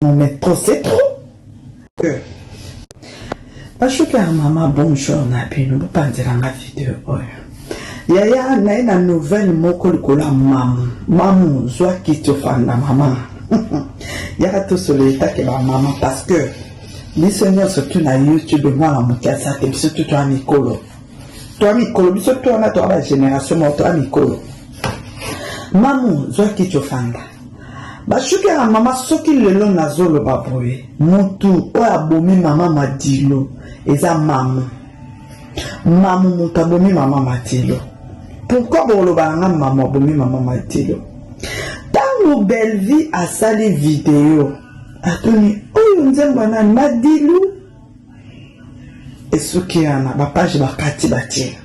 Non, mais trop, c'est trop. Parce que maman, bonjour, n'a pas nous pas dire dans la vidéo. Yaya, na une nouvelle moko likola maman, soit qui te fait na maman. Yaya tout sur l'état que la maman parce que les seigneurs surtout na YouTube moi la mukasa et surtout toi Nicolo. Toi Nicolo, surtout toi na toi la génération moi toi Nicolo. Maman, soit qui te fait. Bashuki ya mama soki lelo nazolo baboye mutu oya bomi mama madilo eza mamu mutu abomi mama madilo. Pourquoi boloba nga mama abomi mama madilo? Tango Belvi asali vidéo atoni oyo nzembo na madilo esuki yana bapage bakati batie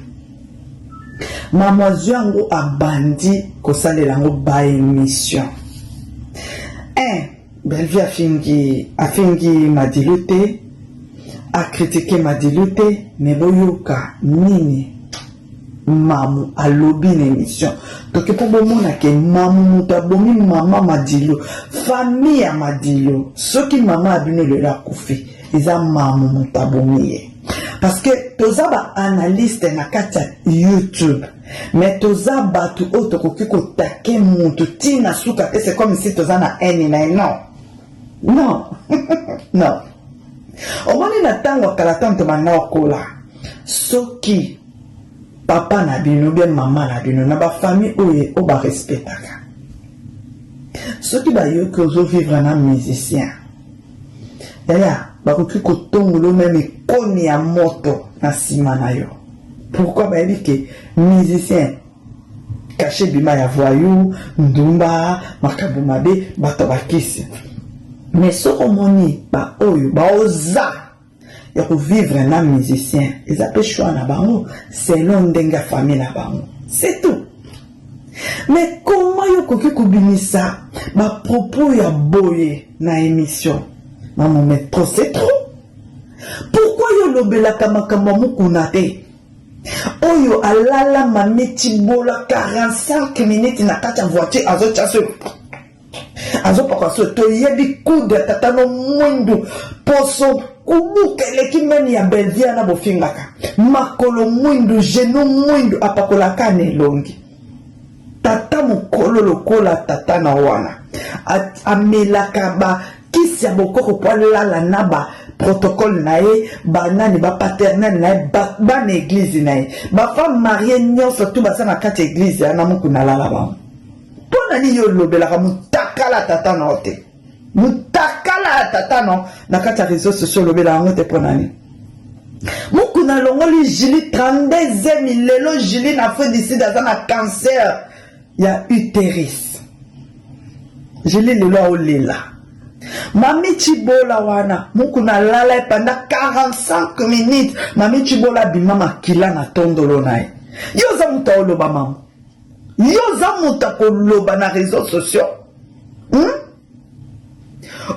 mama zwango abandi kosalela yango ba émission. Belvi a fingi Madilote, a critiqué Madilote, mais boyoka nini mamu a lobby une émission. Donc pour le monde que mamu mutabomi maman Madilo, famille à Madilo, ceux qui maman a bien le la koufi, ils ont mamu mutabomi. Parce que toza ba analyste na kata YouTube. Mais toza ba tu auto kokiko take muntu tina suka et c'est comme si toza na eni na non. Non. Non. Au moins na tango kala tanto manga okola. Soki papa na bino bien maman na bino na ba famille oye o ba respectaka. Soki ba yo ko zo vivre na musicien. D'ailleurs, bakoki kotongolo même koni ya moto na sima na yo. Pourquoi ba dit que musicien caché bima ya voyou ndumba makabu mabe bato bakisi. Mais soko moni ba oyo ba oza ya ko vivre na musicien, ils appellent choix na bango selon ndenga famille na bango. C'est tout. Mais comment yo koki kubinisa ba propos ya boye na émission? Maman, mais trop, c'est trop. Pourquoi yo lobelaka makambo mukuna te? Oyo alala mameti bola 45 minutes na kata voiture azo chasse. Azo pakaso to yebi kude tatano mwindu poso kubuke lekimeni ya Belvia na bofingaka. Makolo mwindu geno mwindu apakola kane longi. Tata mukolo lokola tata na wana. Amelaka ba kisi ya bokoko po lala na ba protocole nae banani ba paternel nae ba na église nae ba femme mariée nyonso tout basa na kati église na muku na lala ba pona ni yo lobela mutakala tata na ote mutakala tata no na kati ya réseaux sociaux lobela ngote pona ni muku na longoli Julie 32e lelo Julie na fin d'ici dans un cancer ya utérus Julie lelo olela. Mami Chibola wana mukuna lala pendant 45 minutes. Mami Chibola bima makila na tondolo nae. Yoza muta oloba mamu. Yoza muta koloba na réseaux sociaux.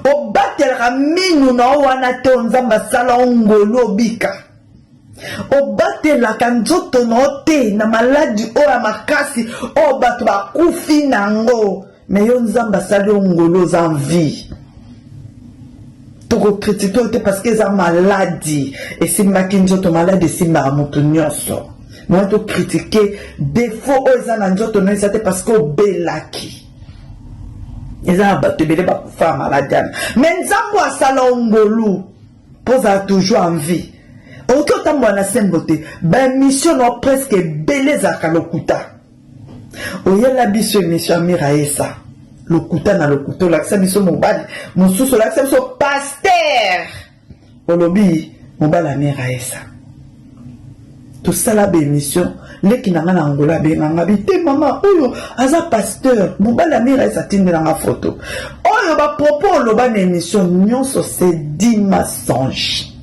Obatela minu na wana te onzamba sala ngolo bika. Obatela kanzoto no te na maladi o ya makasi o batu bakufi nango. Mais yo nzamba sala ngolo za vie. Toko critiquer parce que ça maladie et si makinjo maladie si maramoto nyonso moi to critiquer défaut aux ananjoto non c'était parce que belaki ils ont battu bele ba kufa maladie mais nzambo asala ngolu posa toujours en vie auto tambo na sembote ba mission no presque beleza kalokuta oyela biso mission miraesa lokuta na lokuto laksa biso mobali mosusu laksa biso pasteur olobi mobala mera esa tout ça la bémission leki na ngana ngola be nganga bité mama oyo aza pasteur mobala mera esa tindela nga photo oyo ba propos loba na émission nyonso c'est dit mensonge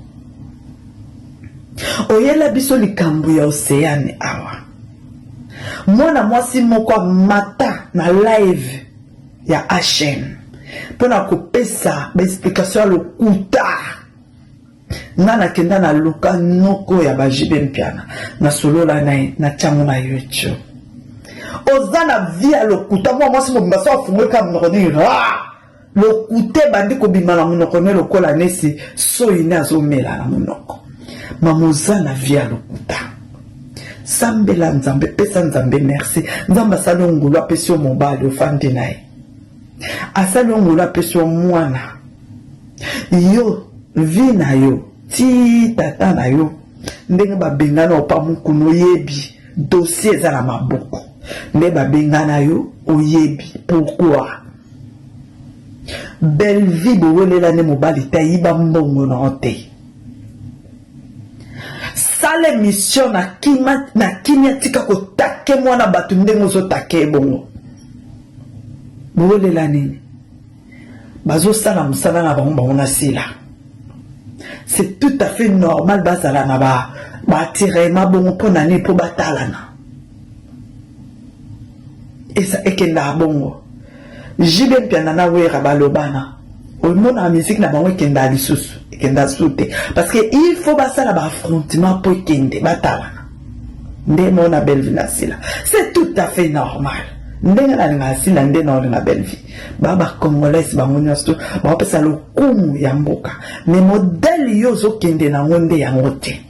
oyela biso likambo ya océane awa mwana mwasi moko mata na live ya HM pour na kopesa ba explication ya lokuta nana kenda na luka noko ya bajibe mpiana na solola na chango na YouTube ozana via lokuta moi moi si mo mbasa fumwe comme no ra lokute bandi kobima na monoko ne lokola nesi soyi ne azomela na monoko mamoza na via lokuta sambela nzambe pesa nzambe merci nzambe asali ngulu apesi yo mobali ofandi na ye asali ngulu apesi yo mwana yo vi na yo ti tata na yo ndenge babengana opamukunu oyebi dossier eza na maboko nde babengana yo oyebi pourquoi belle vie bowelela ne mobali tayiba mbongo na ote sale mission na kimia tika kotake mwana batu ndenge ozotake bongo bowelela nini bazosala mosala na bango bango na sila c'est tout à fait normal bazala na batirema bongo mpo na nini mpo batalana eza ekendaka bongo jibe mpiana na wera balobana omona musique na bango ekenda lisusu ekenda sute parce que il faut basala baaffrontement mpo ekende batalana nde mona belle vie na sila c'est tout à fait normal ndenge nalinga sila nde naolinga belle vie bacongolaise bango nyonso baopesa lokumu ya mboka me modele yo ozokende nango nde yango te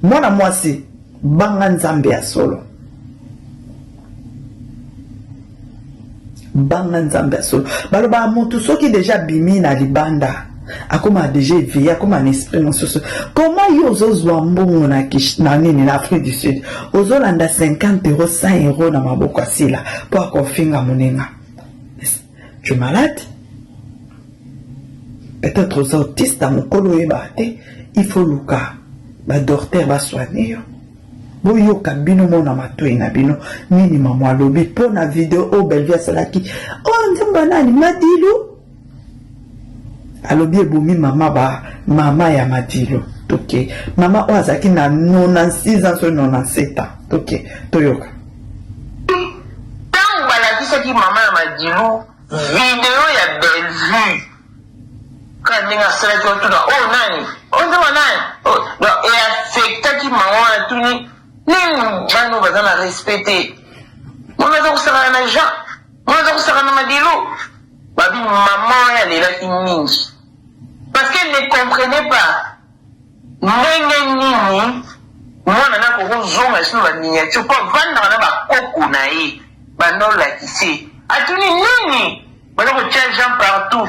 mwana mwasi banga nzambe ya solo banga nzambe ya solo baloba motu soki deja bimi na libanda akoma deja éveillé akoma na esprit mosusu comment yo ozozwa mbongo na nini na Afrique du Sud ozolanda 50 euros 100 euros na maboko asila po akofinga moninga tu es malade peut-être oza autiste mokolo oyeba te il faut luka badocteur basoigne yo boyoka bino mona matoi na bino nini mama alobi mpo na video oyo belle vie asalaki o nzambe nani Madilu alobi ebomi mama ya Madilu toke mama oyo azalaki na 96 ans so 97 ans toke toyoka ntango balakisaki mama ya Madilu video ya belle vie ka ndenge asalaki otuna oyo nani oyo nzambe nani eaffectaki mama wana tuni nini bano baza na respecte mwana aza kosakana na Jean mwana aza kosakana na Madilu babi mama alelaki mingi parce qu'elle ne comprenait pas ndenge nini mwana nakokozonga esino baminiature mpo avandaka na bakoko na ye banolakisi atuni nini baza kotia Jean partout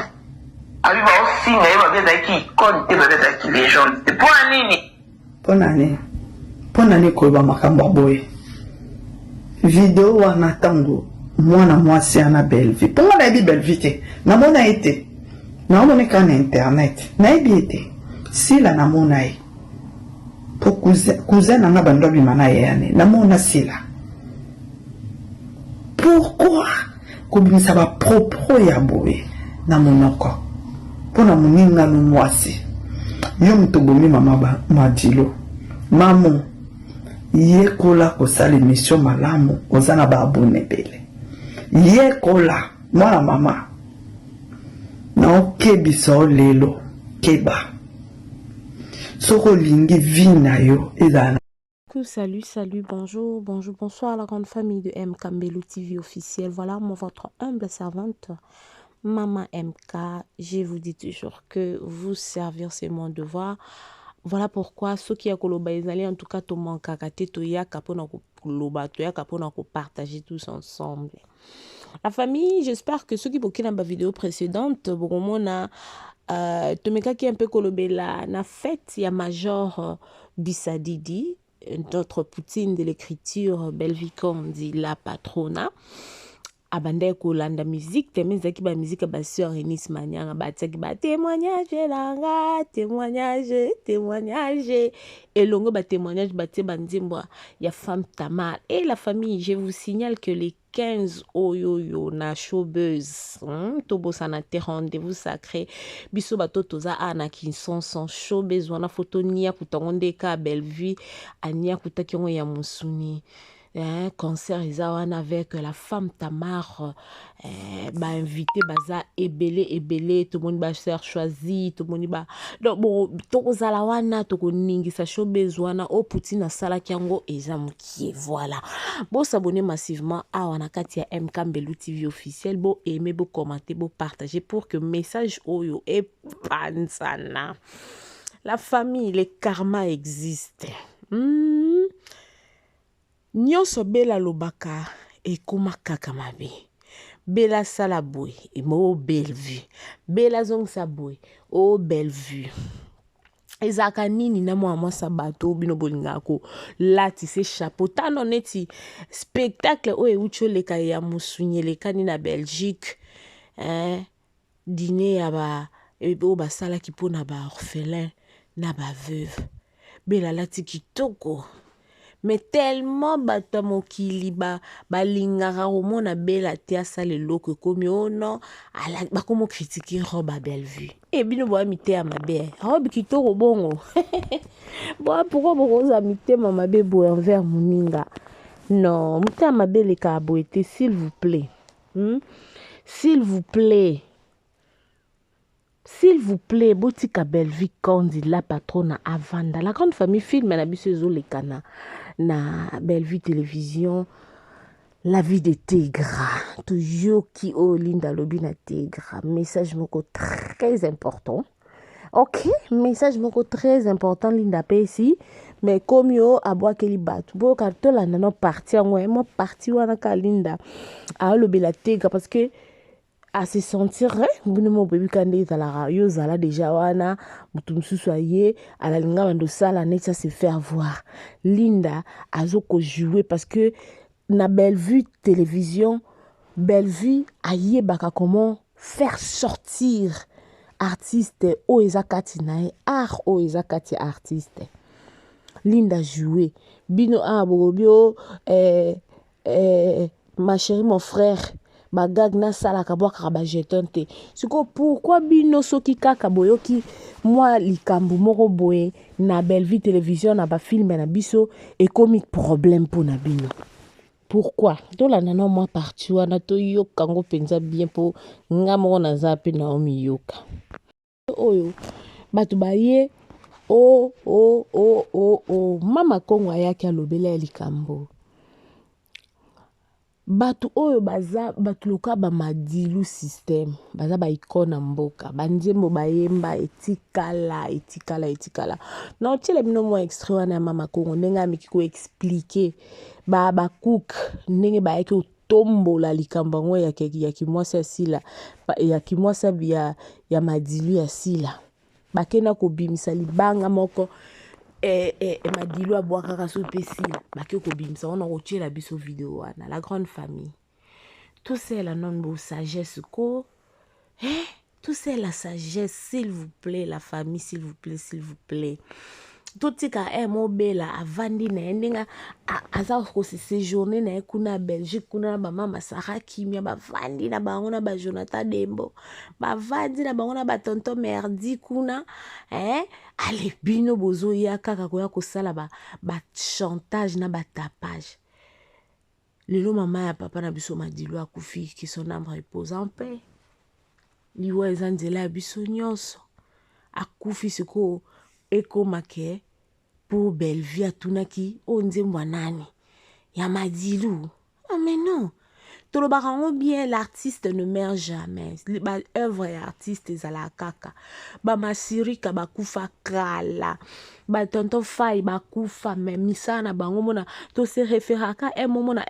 abi baofinga ye babi ezalaki ikone te babi ezalaki légende te mpo na nini mpo na nini koyeba makambo aboye video wana ntango mwana mwasi ana belle vie mpo nga nayebi belle vie te namona ye te naomona kaka na internet nayebi ye te sila namona ye po cousin nanga bando abima na ye yane namona sila pourquoi kobimisa bapropos ya boye na monoko mpo na moningano mwasi yo moto bomi mama Madilu mamo yekola kosala émission malamu oza na baabone ebele yekola mwana mama na okebisa o lelo keba soko olingi vi na yo ezala. Salut, bonjour, bonsoir à la grande famille de M. Kambelu TV officiel. Voilà, moi, votre humble servante, Maman MK. Je vous dis toujours que vous servir, c'est mon devoir. Voilà pourquoi ceux qui ont koloba en tout cas to manka kate to ya kapona ko koloba to ya kapona ko partager tous ensemble. La famille, j'espère que ceux qui bokina ma vidéo précédente bomona tomeka qui un peu kolobé la fête ya major Bisadidi, notre Poutine de l'écriture Belvicondi la patrona. Abandé kolanda musique temezaki ba musique ba sœur Enis Manyanga bataki ba témoignage langa témoignage elongo ba témoignage baté bandimba ya femme Tamar et la famille. Je vous signale que les 15 oyoyo na showbuzz tobo sana te rendez-vous sacré biso bato toza ana kinson sans showbuzz wana photo nia kutangonde ka belle vie ania kutaki ngo ya musuni concert Izawana avec la femme Tamar invité baza ebele tout le monde va faire choisi tout le monde va donc bon tokozala wana tokoningisa showbiz wana o Poutine asala kiango ezamukie voilà bon s'abonner massivement à wana kati ya M Kambelu TV officiel bon aimer bon commenter bon partager pour que message oyo et pansana la famille le karma existe nyonso bela lobaka ekoma kaka mabe bela sala boy emo belle vue bela zongisa boy o belle vue ezaka nini na mwa sabato bino bolingako lati se chapeau tano neti spectacle o eucho leka ya musunyelekani na Belgique dîner ya ba o basala ki pona ba orphelin na ba veuve bela lati kitoko mais tellement bato mokili balingaka komona bela te asala eloko komi oh non bakomo critiquer robe à belle vue bino boya mitema mabe robe kitoko bongo boya pourquoi bokoza mitema mabe boye envers moninga non mitema mabe eleka boye te s'il vous plaît s'il vous plaît s'il vous plaît, botika belle vie kondi la patronne avanda. La grande famille filme na biso ezolekana na belle vie télévision. La vie de Tegra. Toujours qui o linda lobi na Tegra. Message moko très important. Ok, message moko très important linda pesi. Mais comme yo abwa keli batu. Bo kartola nano parti angwe. Mo parti wana ka linda. A lobi la Tegra parce que à se sentir mbune mo bebi kande ezalaka yo zala déjà wana mutu mususu aye alalinga bando sala neti à se faire voir linda azoko jouer parce que na belle vue télévision belle vue aye baka comment faire sortir artiste o ezakati nae art o ezakati artiste linda jouer bino bogobio ma chérie mon frère bagag na sala kabwaka ba jeton te siko pourquoi bino soki kaka boyoki moi likambu moko boye na belle vie télévision na ba film na biso et comme problème pour na bino pourquoi dola nana moi parti wana to yoka ngo penza bien pour nga moko na zape na omi yoka oyo batu baye mama Kongo ayaki alobela ya likambo batu oyo baza batu loka ba madilu system baza ba ikona mboka banzembo bayemba etikala non tele bino mo extrait wana mama Kongo ndenge amiki ko expliquer ba cook ndenge ba yaki otombola likambo ngo ya kimwasa sila ya kimwasa ya madilu ya sila bakena ko bimisa libanga moko madilu abwakaka so pesila baki ko bimisa on a la biso vidéo wana la grande famille tout c'est la non beau sagesse ko tout c'est la sagesse s'il vous plaît la famille s'il vous plaît tout tika mobela avandi na ndinga aza ko se séjourner na kuna Belgique kuna ba mama Sarah Kimia bavandi na bango na ba Jonathan Dembo bavandi na bango na ba tonton Merdi kuna ale bino bozo ya kaka ko ya ko sala ba chantage na ba tapage lelo mama ya papa na biso madilu akufi ki son âme repose en paix liwa ezanzela biso nyonso akufi siko eko make pour belle vie atunaki onzembo nani ya madilu mais non tolobaka ngo bien l'artiste ne meurt jamais ba œuvre ya artiste ezala kaka ba masirika bakufa kala ba tonton fai bakufa mais misana bango mona to se référaka mona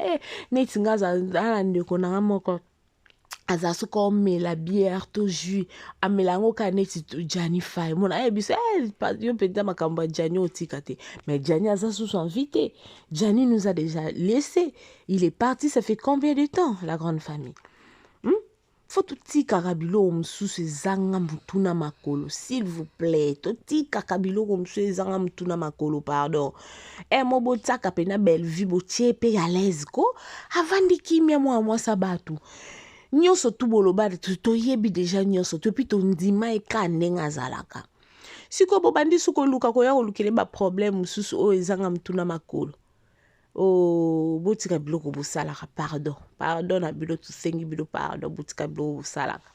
neti ngaza ala ndeko na moko azasu comme la bière to jus amelango kaneti Jani Fai mona biso yo penda makamba Jani otikate mais Jani azasu sont invité Jani nous a déjà laissé il est parti ça fait combien de temps la grande famille faut tout tika kabilo msusu zanga mutuna makolo s'il vous plaît tout tika kabilo msusu zanga mutuna makolo pardon mo taka pena belle vie bo tiepe à l'aise ko avandi kimia moi sabatu nyonso tu boloba to yebi déjà nyonso to pi to ndima eka ndenga zalaka siko bobandi suko luka ko ya kolukele ba problème mususu o ezanga mtuna makolo oh botika biloko bosalaka pardon na bilo tusengi bilo pardon botika biloko bosalaka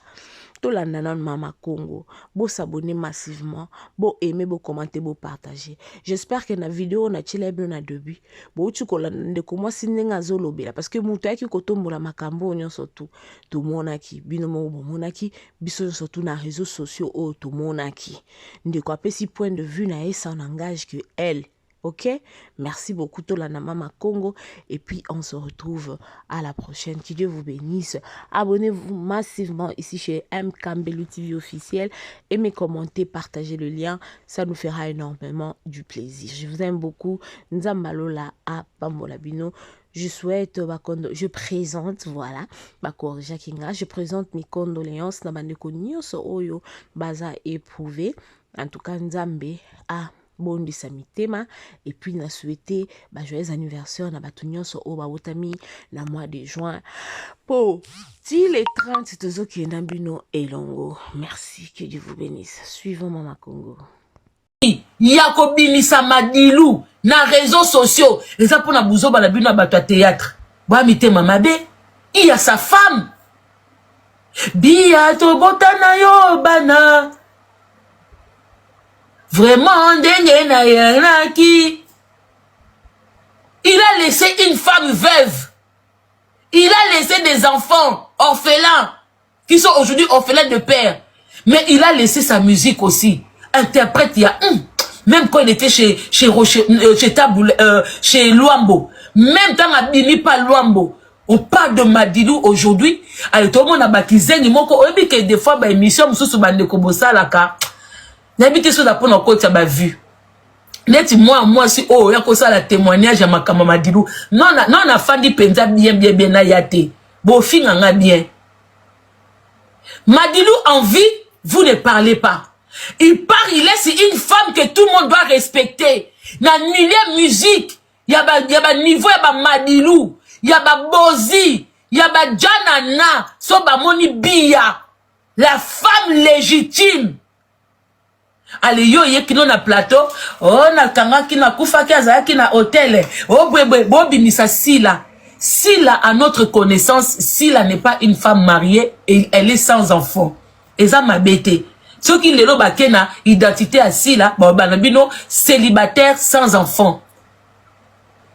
tolanda na Mama Congo, bo s'abonner massivement, bo aimer, bo commenter, bo partager. J'espère que la vidéo na chile bien na début. Bo tu kolanda ko moi sinenga zolobela parce que mutu aki kotombola makambo nyonso tout monaki binomo bo monaki biso surtout na réseaux sociaux o tout monaki. Ndeko apesi point de vue na ça n'engage que elle. Ok, merci beaucoup Tolana Mama Congo et puis on se retrouve à la prochaine. Que Dieu vous bénisse. Abonnez-vous massivement ici chez M Kambelu TV officiel. Aimez, commentez, partagez le lien. Ça nous fera énormément du plaisir. Je vous aime beaucoup. Nzambalola à Pambolabino. Je souhaite, je présente, voilà, je présente mes condoléances na bandeko nyonso oyo baza éprouvé. En tout cas, Nzambe a bondi samitema et puis na souhaité joyeux anniversaire na batunyoso o bawotami na mois de juin pour les 30 tozoki ndambino elongo. Merci, que Dieu vous bénisse. Suivons Mama Congo. Yako binisa madilu na réseaux sociaux eza pona buzo bala bino bato ya théâtre ba mitema mabe il y a sa femme bia to botana yo bana. Vraiment, il a laissé une femme veuve. Il a laissé des enfants orphelins, qui sont aujourd'hui orphelins de père. Mais il a laissé sa musique aussi. Interprète, il y a même quand il était chez Luambo. Même dans la Bini, pas Luambo. On parle de Madilou aujourd'hui. Alors, tout le monde a baptisé. Il y a des fois, il y a une émission, n'habitez sur la peau dans côté ma vue. Net moi si oh y'a ça la témoignage à ma Madilou. Non na fandi penza bien na yate. Bo finga bien. Madilou en vie, vous ne parlez pas. Il part, il laisse une femme que tout le monde doit respecter. Na milieu musique, y a ba niveau y a ba Madilou, y a ba Bozi, y a ba Janana, so ba moni Bia. La femme légitime. Allez yo yekino na plateau oh na kanga kina kufa ki azaki na hôtel oh bwe bobimisa Sila à notre connaissance Sila n'est pas une femme mariée et elle est sans enfant eza mabete ceux qui lelo bakena identité à Sila banabino célibataire sans enfant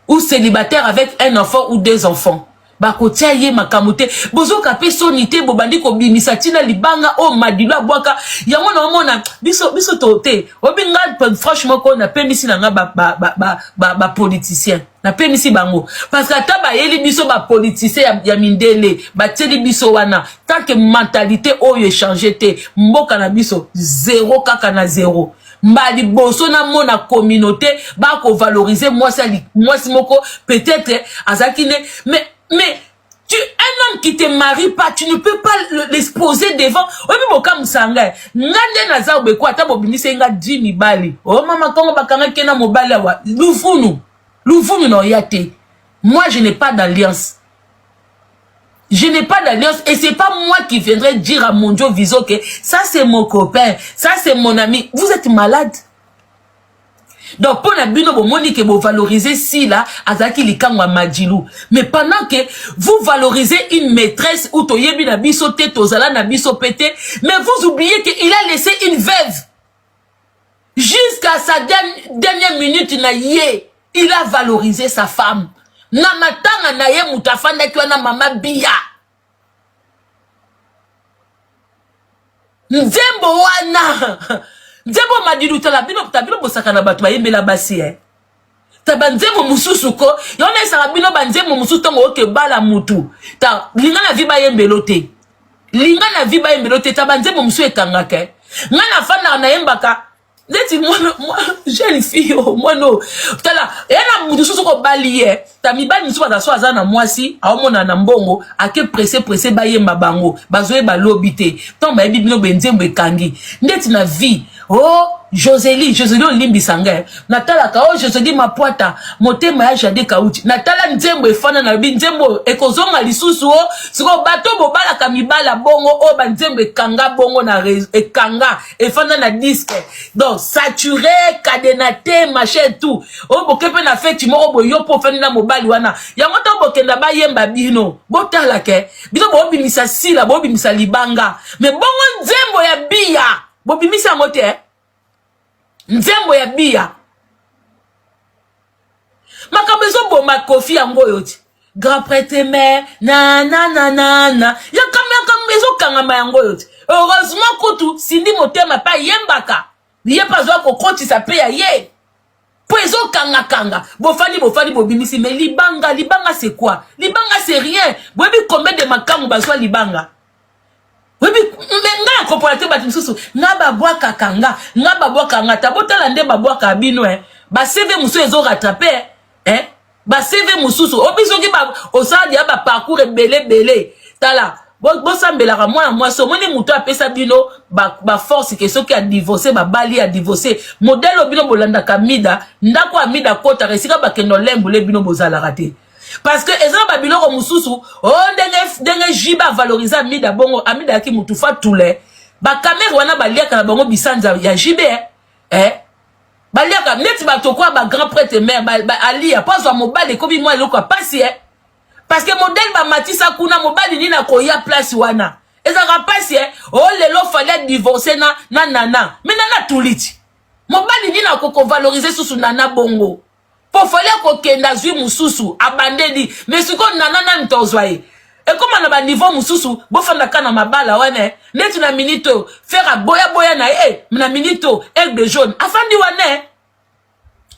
ou célibataire avec un enfant ou deux enfants bakotia ye makamote bozo kapé sonité bobandi ko bimisa tina libanga o Madilou abwaka yango na mona biso toté obinga franchement ko na pemisi na nga ba politicien na pemisi bango parce que ata ba yeli biso ba politicien ya mindele ba teli biso wana tant que mentalité oyo changer te mboka na biso zéro kaka na zéro. Mbali boso na mona communauté ba ko valoriser moi si moko peut-être azakine mais tu un homme qui te marie pas, tu ne peux pas l'exposer devant. Obi boka musanga. Ngande na za obeko ata bobinise nga 10 mibali. Oh Mama Congo bakanga kena mobali wa. Lufunu no yate. Moi je n'ai pas d'alliance. Je n'ai pas d'alliance et c'est pas moi qui viendrai dire à mon Dieu Viso que ça c'est mon copain, ça c'est mon ami. Vous êtes malade. Donc, pour la bino monique vous valorisez si là, azaki likangwa Madilou. Mais pendant que vous valorisez une maîtresse ou toyebi na biso te tozala na biso pété, mais vous oubliez qu'il a laissé une veuve. Jusqu'à sa dernière minute na yé, il a valorisé sa femme. Na matanga na ye mutafanda kwa na mama Bia. Nzembo wana. Nzembo Madilou tabino bosaka na bato bayembela basi tabanzembo mususu ko yona esaka bino banzembo mususu tongo oke bala mutu ta linga na vi bayembelote tabanzembo musu ekangaka nga na fanda na yembaka neti moi jeune fille moi no tala yana mutu susu ko bali ta mibali musu bata so azana mwasi aomona na mbongo ake pressé bayemba bango bazoye balobite tomba yebi bino benzembo ekangi neti na vie Oh, Josélie Limbisanga. Natala ka, oh, Josélie Mapuata. Motema ya jade kauti. Natala nzembo efana na bi nzembo ekozonga lisusu o. Siko bato bobala kamibala bongo o ba nzembo ekanga bongo na ekanga efana na disque. Donc saturé, cadenaté, machin tout. O bokepe na feti moko boyo po fani na mobali wana. Yango to bokenda ba yemba bino. Botala ke. Bino bo bimisa sila, bo bimisa libanga. Mais bongo nzembo ya biya. Bobimisa mote nzembo ya biya makabezo boma kofi yango yoti grand prêtre mère na ya kamezo kangama yango yoti heureusement kutu sindi motema pa yembaka ye pa zwa kokotisa pe ya ye po ezo kanga bofani bobimisi mais libanga c'est quoi? Libanga c'est rien. Bobi combien de makamu bazwa libanga? Webi nga komporate bati msusu nga babwaka kanga nga babwaka nga tabotala nde babwaka bino ba CV musu ezo rattraper ba CV mususu obisoki ba osadi ba parcours belé tala bo sambela moi so moni muto apesa bino ba force ke soki a divorcer ba bali a divorcer modèle bino bolanda kamida ndako amida kota resika ba kendo lembule bino bozala raté. Parce que ezana babiloko mususu oh ndenge jiba valoriser amida bongo amida ki mutufa tule ba kamera wana baliaka na bongo bisanza ya jibe baliaka neti batokwa ba grand prêtre mère ba alia pas wa mobali ko bi moi eloko pasi parce que modèle ba matisa kuna mobali ni na koya place wana ezaka pasi oh lelo fallait divorcer na nana mais nana tuliti mobali ni na koko valoriser susu nana bongo po fallait ko kenda zui mususu abandeli mais siko nana ntozwaye et comme na ba niveau mususu bo fanda kana mabala wana netu na minito faire boya na na minito aigle de jaune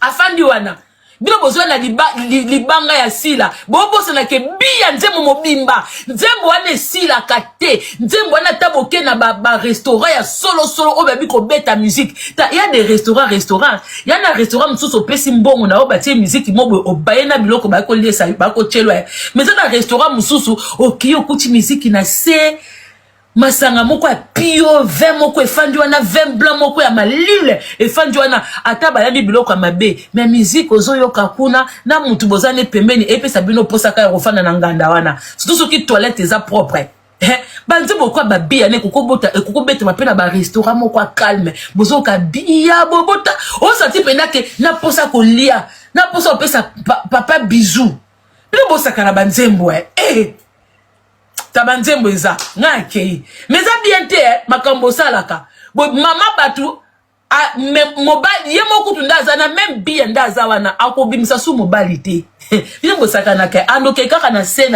afandi wana bino bozwa na libanga ya sila bobosa na ke biya nzembo mobimba nzembo wana sila kate nzembo wana taboke na ba restaurant ya solo o babi ko beta musique il y a des restaurants il y a na restaurant mususu pesi mbongo na o batie musique mobo obaye na biloko ba ko lesa ba ko chelwa mais na restaurant mususu okiyo kuti musique na se masanga moko ya pio vin moko efandi wana vin blanc moko ya malile efandi wana ata bayandi biloko ya mabe mais musique ozoyoka kuna na mutu bozane pembeni epesa bino posaka ya kofanda na nganda wana surtout soki toilette eza propre banze bokwa babia ne kokobeta mapena ba restaurant moko calme bozoka bia bobota osati pena ke na posa kolia na posa opesa papa bisou bino bosaka na banzembo tabanzembo eza ngake mais ça bien te makambo salaka mama batu mobile ye mokutu ndaza na même bien ndaza wana akobimisa su mobilité bien bosakana ke andoke kaka na se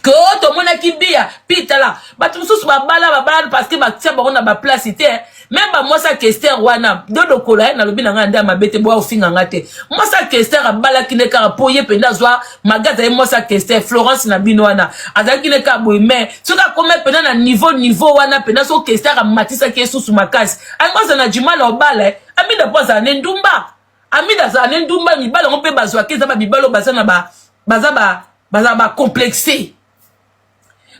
que to mona kibia pitala batu mususu babala parce que batia bakona ba place te même ba moi ça kester wana dodo kola na lobi na nganda mabete bo ofinga ngate moi ça kester abala kine ka poye penda zwa magaza e moi ça kester Florence na bino wana azaki ne ka boy mais soka comme penda na niveau wana penda so kester matisa ke susu makasi angoza na jimala obala amida poza ndumba amida za ndumba mibala ngo pe bazwa keza ba bibalo bazana ba complexé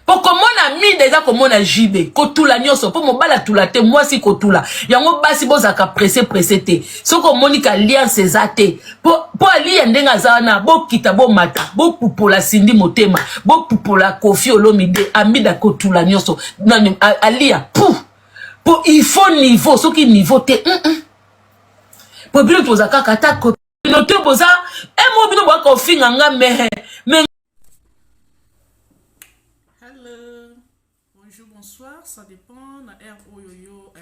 pour komona mi déjà komona jibe kotula nyoso pour mobala tula te moi si kotula yango basi bozaka pressé te soko monika alliance ezate po ali ndenga zana bo kita bo mata bo pupola sindi motema bo pupola Kofi Olomide amida kotula nyoso alia po il faut niveau soki niveau te po bino tozaka kata ko note boza mo bino bo ko finga nga mais bonsoir, ça dépend na air oyoyo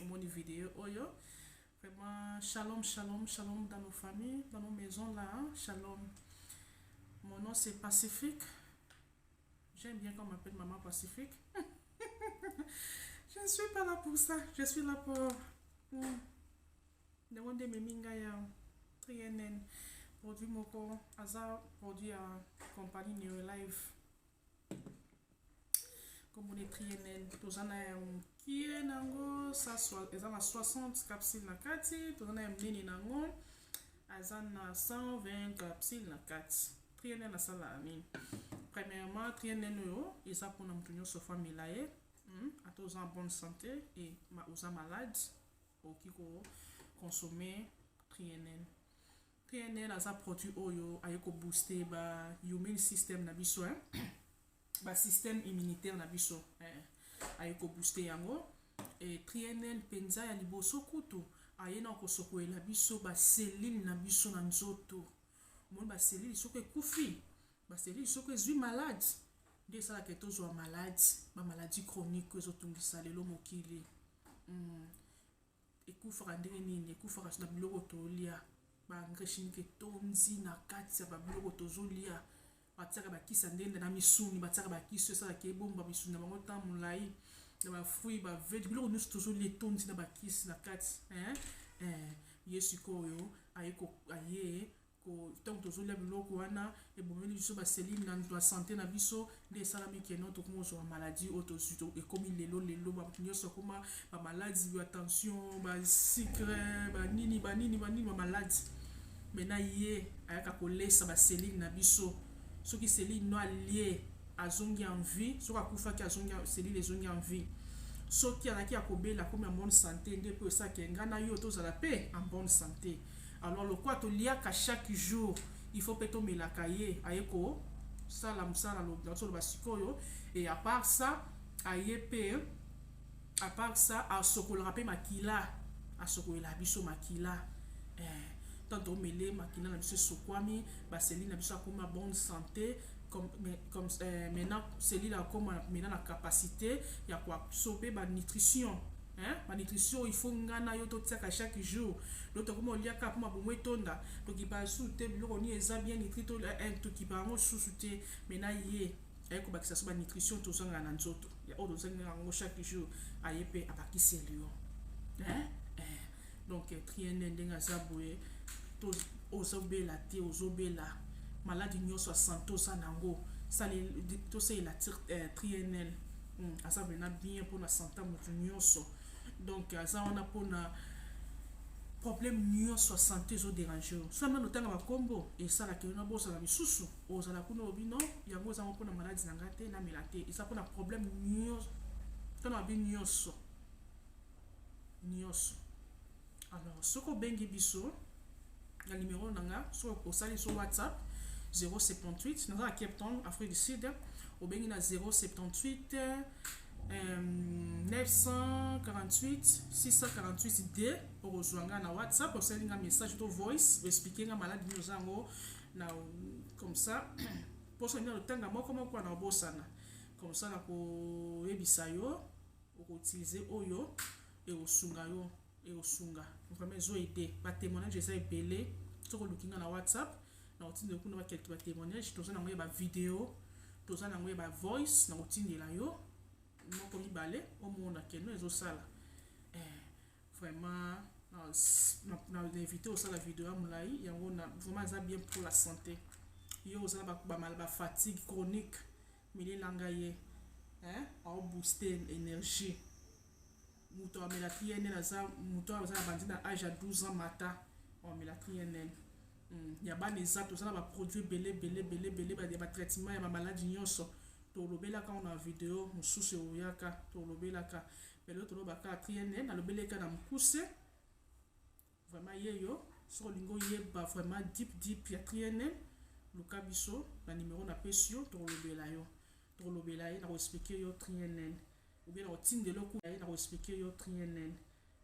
au moni vidéo oyo vraiment shalom dans nos familles, dans nos maisons là, shalom. Mon nom c'est Pacifique. J'aime bien qu'on m'appelle maman Pacifique. Je ne suis pas là pour ça, je suis là pour demander mes mingaya trienen produit moko azar produit à compagnie Neo Life. Comme on est triennel, tous en a qui est nango, ça soit, ils ont 60 capsules na kati, tous en a mini nango, ils ont 120 capsules na kati. Triennel na sala ami. Premièrement, triennel yo, ils ont pour nous tenir sur famille à tous en bonne santé et aux malades qui consommer TNN. TNN a un produit oyo ayeko booster ba immune system na biso ba système immunitaire na biso ayeko booster yango et TNN penza ya liboso kutu ayena ko sokoela biso ba cellule na biso na nzoto mon ba cellule soko ekufi ba cellule soko ezwi malade nde sala ke tozwa malade ba maladie chronique ezotungisa lelo mokili ekufaka ndenge nini ekufaka na biloko tolia ba engrais chimique tonzi na kati ya ba biloko tozolia batiaka bakisa ndenge na misuni batiaka bakisi sala ke bomba misuni na bango ta mulai na ba fruit ba veg biloko nyonso tozolia tonzi na bakisi na kati yesu koyo ayeko aye ko tant tozolia biloko wana ebomeli biso ba cellule na santé na biso nde esalami ke no tokomozwa maladie autosuto ekomi lelo ba nyonso koma ba maladie ba tension ba sucre ba nini ba maladie mena ye ayaka kolesa ba cellule na biso soki cellule no allié azongi en vie soki akufaki azongi cellule ezongi en vie soki azalaki ya kobela komi en bonne santé nde mpe osaki nga na yo tozala mpe en bonne santé. Alors le quoi to liaka chaque jour il faut peut melaka ye ayeko sala musala lo dans ba sikoyo et à part ça ayepe à part ça a sokola pe makila a sokola biso makila tant to mele makila na biso sokwami ba cellule na biso akoma bonne santé comme maintenant cellule akoma maintenant la capacité ya ko absorber ba nutrition. Ma nutrition il faut ngana yo to tsaka chaque jour l'autre comme on liaka pour ma bomo etonda to ki ba souté biloko ni eza bien nutri to to ki ba ngo souté mena ye ayeko bakisa so ba nutrition to zanga na nzoto ya odo zanga ngo chaque jour ayepe abakisi elio donc TNN ndenga zaboye to ozobela te ozobela maladie nyonso santo sanango sali to c'est la TNN asa bena bien pour la santé mutu nyonso. Donc ça on a pour na problème nyonso santé zo déranger so na notanga makombo et ça la ke na bosa na bisusu ozala kuna obino yango za mpona maladie na ngate na melate et ça pour na problème nyonso to na bi nyonso alors soko bengi biso na numéro nanga so osali so WhatsApp 078 na Cape Town Afrique du Sud au bengi na 078 948 648 D orozwanga na WhatsApp osalinga message to voice expliquer nga maladie nyozango na comme ça pour ça le tanga moko moko na bosana comme ça na ko yebisa yo ko utiliser oyo et osunga yo et osunga vraiment zo aider ba témoignage ça epelé to ko lukinga na WhatsApp na otinde kuna ba quelques témoignages to ça na ba vidéo to ça na ba voice na otinde la yo moko mibale omona keno ezosala vraiment na invité osala vidéo ya mulai yango na vraiment ça bien pour la santé yo osala ba fatigue chronique milelanga ye a booster énergie muto amela TNN aza muto aza bandi na âge à 12 ans mata on amela TNN ya bana eza tosala ba produit belé ba traitement ya ba maladie nyonso tolobelaka na vidéo mosusu oyaka tolobelaka pelo tolobaka TNN na lobeleka na mukuse vraiment yeyo so lingo yeba vraiment deep ya TNN luka biso na numéro na pesio tolobela yo na expliquer yo TNN ou bien na otindelo ku na expliquer yo TNN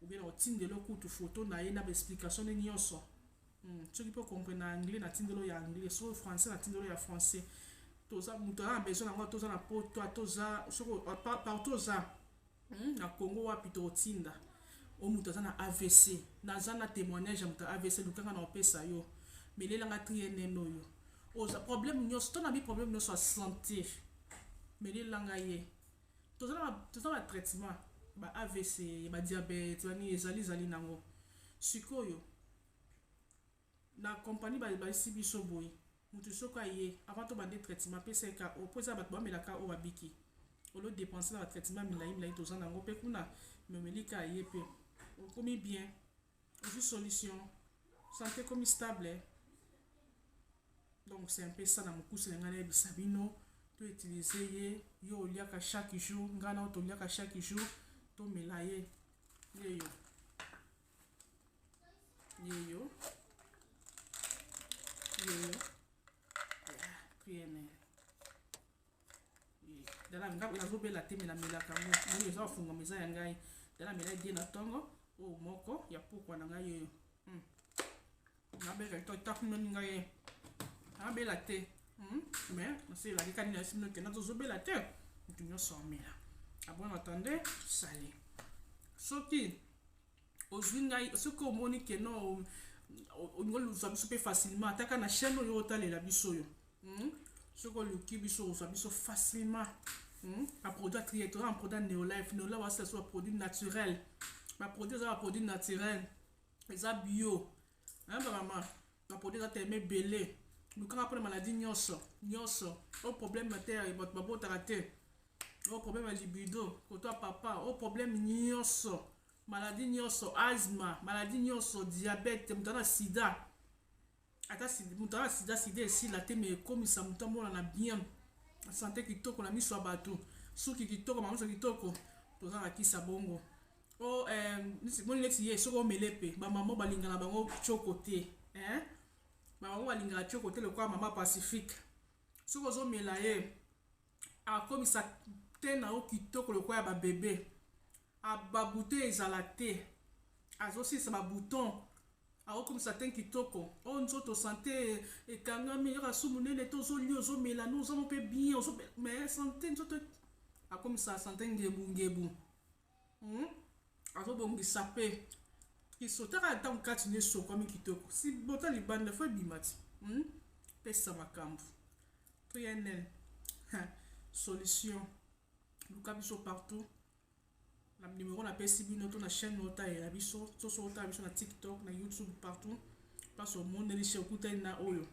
ou bien na otindelo ku tu photo na ye na explication ni nyonso tu peux comprendre anglais na tindelo ya anglais so français na tindelo ya français toza muto a besoin na toza na poto toza soko partout za na Congo wapi to tinda o muto za na AVC na za na témoignage ya muto AVC lukanga na opesa yo melela nga TNN oyo oza problème nyonso to na bi problème nyonso santé melela nga ye toza na traitement ba AVC ba diabète bani ezali nango sikoyo na compagnie ba sibiso boy mutu soko aye avant to bande traitement PCK opoza bat ba melaka o babiki o lo dépenser na traitement milai toza nango pe kuna memelika aye pe o komi bien o solution santé comme stable donc c'est un peu ça na mukuse ngana bisabino to utiliser ye yo oliaka chaque jour ngana to oliaka chaque jour to melaye yeyo yeyo yeyo priene dala nga nazobela te me namelaka ngo moni eza afungama eza ya ngai dala mela die na ntongo oyo moko ya pokwa na ngai yeyo nabela to tafunoni ngai ye nabela te mais naseelaki kani na simino ke nazozobela te mutu nyonso amela abon attendez sali soki ozwi ngai soki omoni ke no olingo luzwa biso mpe facilement ataka na chaîne oyo otalela biso oyo soki oluki biso ozwa biso facilement baproduit atrie toza na produit neolife neolife wasila so baproduit naturel baproduit eza baproduit naturel eza bio bamama baproduit eza teme ebele lukanga mpona maladi nyonso o problème na te bato babotaka te o problème ya libido koto ya papa o problème nyonso maladi nyonso asthme maladi nyonso diabète moto ana sida ata moto ana sida esila te me ekomisa moto amonana bien santé kitoko na miso ya bato suki kitoko mamiso kitoko toza na kisa bongo o moni neti ye soki omele mpe bamama balingana bango tioko te bango balingana tioko te lokola mama pacifique soki ozomela ye akomisa te na yo kitoko lokola ya babebe babouton ezala te azosilisa babouton aokomisa te kitoko oyo nzoto sante ekangami yoka su monene te ozolia ozomela no ozamo mpe bien mais sante nzoto akomisa sante ngebu azobongisa mpe kisotaka ntango kati na esokwami kitoko si bota libanda fo ebima ti pesa makambo toyenel solution luka biso partout na numéro napesi bino to na chaîne otalela biso soso otala biso na TikTok na YouTube partout place au monde lishe okutani na oyo